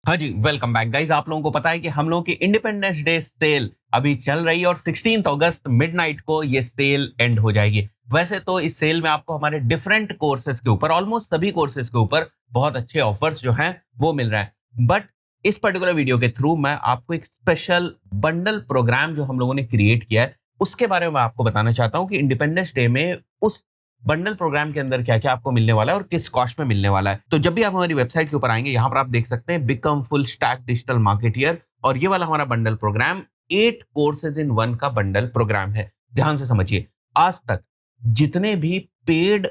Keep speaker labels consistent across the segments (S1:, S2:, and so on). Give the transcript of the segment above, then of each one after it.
S1: हाँ जी, welcome back guys. आप लोगों को पता है कि हम लोगों की इंडिपेंडेंस डे सेल अभी चल रही है और 16 अगस्त मिडनाइट को ये सेल एंड हो जाएगी। वैसे तो इस सेल में आपको हमारे डिफरेंट कोर्सेज के ऊपर, ऑलमोस्ट सभी कोर्सेज के ऊपर बहुत अच्छे ऑफर्स जो हैं वो मिल रहे हैं। बट इस पर्टिकुलर वीडियो के थ्रू मैं आपको एक स्पेशल बंडल प्रोग्राम जो हम लोगों ने क्रिएट किया है, उसके बारे में मैं आपको बताना चाहता हूँ कि इंडिपेंडेंस डे में उस बंडल प्रोग्राम के अंदर क्या क्या आपको मिलने वाला है और किस कॉस्ट में मिलने वाला है। तो जब भी आप हमारी वेबसाइट के ऊपर आएंगे, यहाँ पर आप देख सकते हैं become full stack digital marketeer, और ये वाला हमारा बंडल प्रोग्राम 8 कोर्सेज इन 1 का बंडल प्रोग्राम है। ध्यान से समझिए, आज तक जितने भी पेड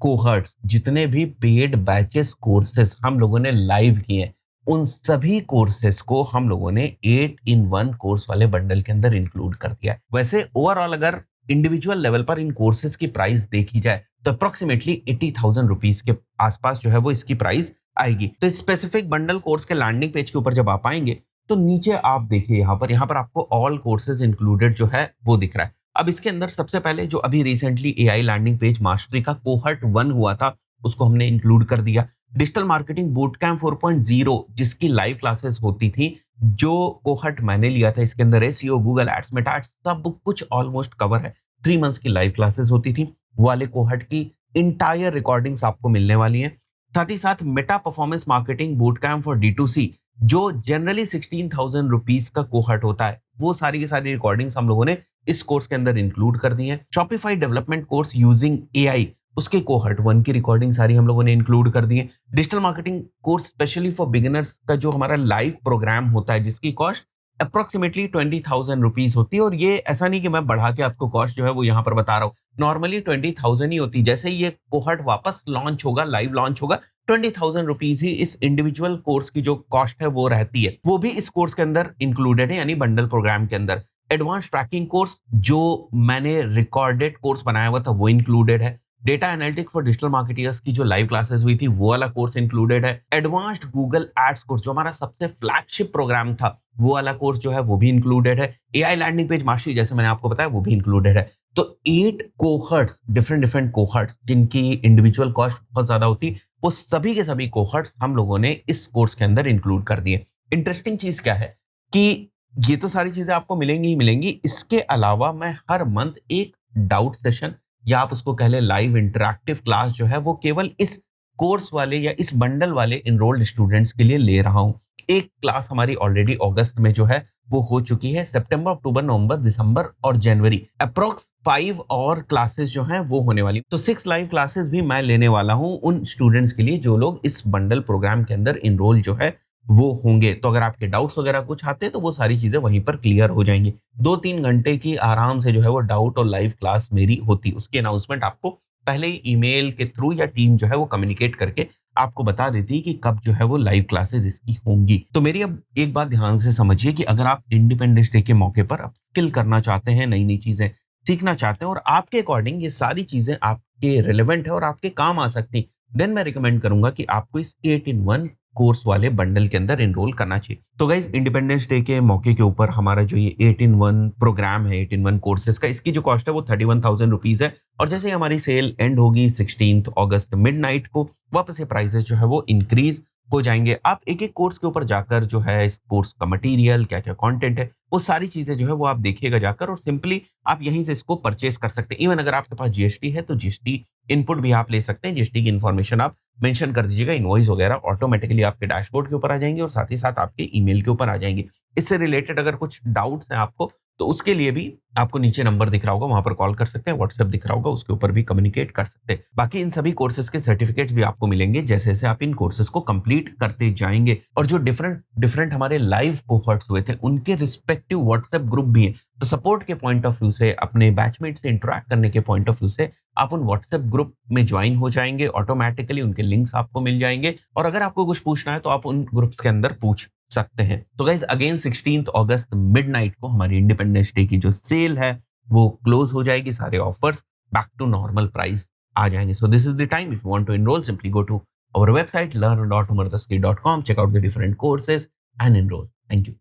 S1: कोहर्ट्स, जितने भी पेड बैचेस कोर्सेज हम लोगों ने लाइव किए हैं, उन सभी कोर्सेज को हम लोगों ने 8 इन 1 कोर्स वाले बंडल के अंदर इंक्लूड कर दिया है। वैसे ओवरऑल अगर इंडिविजुअल लेवल पर इन कोर्सेज की प्राइस देखी जाए तो अप्रोक्सीमेटली 80,000 रुपीज के आसपास जो है वो इसकी प्राइस आएगी। तो स्पेसिफिक बंडल कोर्स के लैंडिंग पेज के ऊपर जब आप आएंगे तो नीचे आप देखिए, यहाँ पर आपको ऑल कोर्सेज इंक्लूडेड जो है वो दिख रहा है। अब इसके अंदर सबसे पहले जो अभी recently AI landing page mastery का कोहर्ट 1 हुआ था, उसको हमने इंक्लूड कर दिया। डिजिटल मार्केटिंग बूट कैंप 4.0 जिसकी लाइव क्लासेस होती थी, जो कोहर्ट मैंने लिया था, इसके अंदर SEO, Google ads, Meta ads सब कुछ ऑलमोस्ट कवर है। 3 मंथ्स की लाइव क्लासेस होती थी, वो वाले कोहर्ट की इंटायर रिकॉर्डिंग्स आपको मिलने वाली हैं। साथ ही साथ Meta performance marketing boot camp for D2C, जो जनरली 16,000 रुपीज का कोहर्ट होता है, वो सारी की सारी रिकॉर्डिंग्स हम लोगों ने इस कोर्स के अंदर इंक्लूड कर दी है। Shopify development course using AI, उसके कोहर्ट 1 की रिकॉर्डिंग सारी हम लोगों ने इंक्लूड कर दी है। Digital marketing course specially for beginners का जो हमारा लाइव प्रोग्राम होता है, जिसकी कॉस्ट अप्रोक्सीमेटली 20,000 रुपीज होती है। और ये ऐसा नहीं कि मैं बढ़ा के आपको कॉस्ट जो है वो यहाँ पर बता रहा हूँ, नॉर्मली 20,000 ही होती है। जैसे ही ये कोहर्ट वापस लॉन्च होगा, लाइव लॉन्च होगा, 20,000 रुपीज ही इस इंडिविजुअल कोर्स की जो कॉस्ट है वो रहती है। वो भी इस कोर्स के अंदर इंक्लूडेड है, यानी बंडल प्रोग्राम के अंदर। एडवांस ट्रैकिंग कोर्स जो मैंने रिकॉर्डेड कोर्स बनाया हुआ था वो इंक्लूडेड है। Data analytics for digital marketeers की जो लाइव क्लासेस हुई थी वो वाला कोर्स इंक्लूडेड है। एडवांस्ड गूगल एड्स कोर्स जो हमारा सबसे फ्लैगशिप प्रोग्राम था, वो वाला कोर्स जो है वो भी इंक्लूडेड है। एआई लैंडिंग पेज मास्टरी जैसे मैंने आपको बताया वो भी इंक्लूडेड है। तो 8 कोहर्ट्स, डिफरेंट डिफरेंट कोहर्ट्स जिनकी इंडिविजुअल कॉस्ट बहुत ज्यादा होती, वो सभी के सभी कोहर्ट्स हम लोगों ने इस कोर्स के अंदर इंक्लूड कर दिए। इंटरेस्टिंग चीज क्या है कि ये तो सारी चीजें आपको मिलेंगी ही मिलेंगी, इसके अलावा मैं हर मंथ एक डाउट सेशन, या आप उसको कह ले लाइव इंटरैक्टिव क्लास जो है वो केवल इस कोर्स वाले या इस बंडल वाले इनरोल्ड स्टूडेंट्स के लिए ले रहा हूं। एक क्लास हमारी ऑलरेडी अगस्त में जो है वो हो चुकी है। सितंबर, अक्टूबर, नवंबर, दिसंबर और जनवरी अप्रोक्स 5 और क्लासेस जो हैं वो होने वाली। तो 6 लाइव क्लासेस भी मैं लेने वाला हूं उन स्टूडेंट्स के लिए जो लोग इस बंडल प्रोग्राम के अंदर इनरोल जो है वो होंगे। तो अगर आपके डाउट्स वगैरह कुछ आते तो वो सारी चीजें वहीं पर क्लियर हो जाएंगी। 2-3 घंटे की आराम से जो है वो डाउट और लाइव क्लास मेरी होती, उसकी अनाउंसमेंट आपको पहले ही ईमेल के थ्रू या टीम जो है वो कम्युनिकेट करके आपको बता देती है कि कब जो है वो लाइव क्लासेस इसकी होंगी। तो मेरी अब एक बात ध्यान से समझिए कि अगर आप इंडिपेंडेंस डे के मौके पर स्किल करना चाहते हैं, नई नई चीजें सीखना चाहते हैं और आपके अकॉर्डिंग ये सारी चीजें आपके रिलेवेंट है और आपके काम आ सकती, देन मैं रिकमेंड करूंगा कि आपको इस 8 इन 1 कोर्स वाले बंडल के अंदर एनरोल करना चाहिए। तो गाइज, इंडिपेंडेंस डे के मौके के ऊपर हमारा जो ये 8 इन 1 प्रोग्राम है, 8 इन 1 कोर्सेज का, इसकी जो कॉस्ट है वो 31,000 रुपीज है। और जैसे ही हमारी सेल एंड होगी 16 अगस्त मिडनाइट को, वापस ये प्राइसेस जो है वो इंक्रीज हो जाएंगे। आप एक एक कोर्स के ऊपर जाकर जो है इस कोर्स का मटेरियल, क्या क्या कंटेंट है, वो सारी चीजें जो है वो आप देखिएगा जाकर, और सिंपली आप यहीं से इसको परचेस कर सकते हैं। इवन अगर आपके पास जीएसटी है तो जीएसटी इनपुट भी आप ले सकते हैं। जीएसटी की इन्फॉर्मेशन आप मेंशन कर दीजिएगा, इनवॉइस वगैरह ऑटोमेटिकली आपके डैशबोर्ड के ऊपर आ जाएंगे और साथ ही साथ आपके ईमेल के ऊपर आ जाएंगे। इससे रिलेटेड अगर कुछ डाउट्स हैं आपको तो उसके लिए भी आपको नीचे नंबर दिख रहा होगा, वहां पर कॉल कर सकते हैं, व्हाट्सएप दिख रहा होगा उसके ऊपर भी कम्युनिकेट कर सकते हैं। बाकी इन सभी कोर्सेज के सर्टिफिकेट्स भी आपको मिलेंगे जैसे जैसे आप इन कोर्सेज को कंप्लीट करते जाएंगे। और जो डिफरेंट डिफरेंट हमारे लाइव कोहर्ट्स हुए थे उनके रिस्पेक्टिव व्हाट्सएप ग्रुप भी हैं। तो सपोर्ट के पॉइंट ऑफ व्यू से, अपने बैचमेट से इंटरेक्ट करने के पॉइंट ऑफ व्यू से आप उन व्हाट्सएप ग्रुप में ज्वाइन हो जाएंगे, ऑटोमेटिकली उनके लिंक्स आपको मिल जाएंगे। और अगर आपको कुछ पूछना है तो आप उन ग्रुप्स के अंदर पूछ सकते हैं। तो गाइज, अगेन 16 अगस्त मिडनाइट को हमारी इंडिपेंडेंस डे की जो सेल है वो क्लोज हो जाएगी। सारे offers back to normal price आ जाएंगे। So this is the time, if you want to enrol, simply go to our website learn.umardaski.com, check out the different courses and enroll. Thank you.